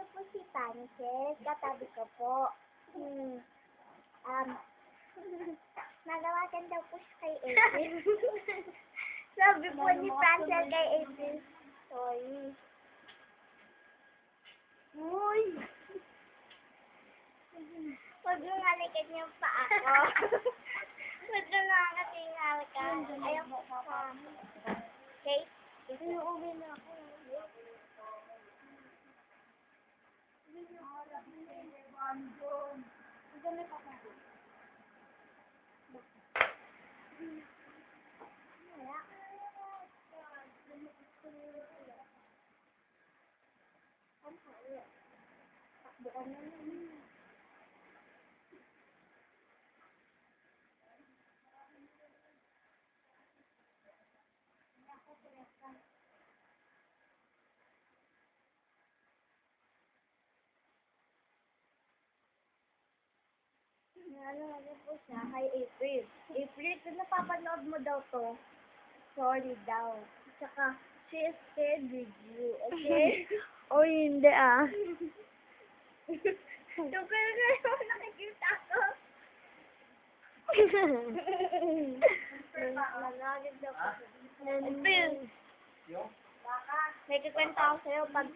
Ito po si Frances, katabi ko po. Nanawagan daw po siya kay April. Sabi po ni Frances kay April, sorry. Uy! Huwag mo ngalikan yung paa ko. Huwag mo ngalikan. Ayaw ko pa. Okay? Inuuwi na ako. Ano po siya kay April. April, kung napapanood mo daw to, sorry daw. Tsaka, she is scared with you, okay? O hindi ah. Yung kaya nakikita ko. Nalagad daw po siya. April, may kikwento ako sa'yo pag,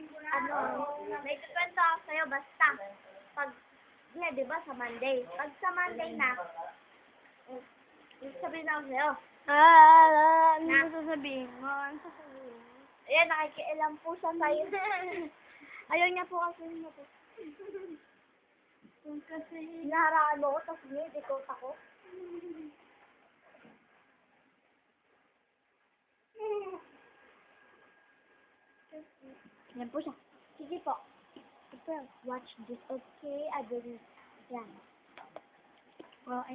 may kikwento ako sa'yo basta. Pag, di ba, sa Monday. Pag sa Monday na, sabihin ako sa'yo. Ano Na. sasabihin mo? Ayan, nakikialam po siya sa'yo. Ayaw niya po kasi mo po. Kasi, Hinaharaan mo ko, tapos hindi, ikot ako. Yan po siya. Sige po. Well, watch this, okay? I will, yan. well,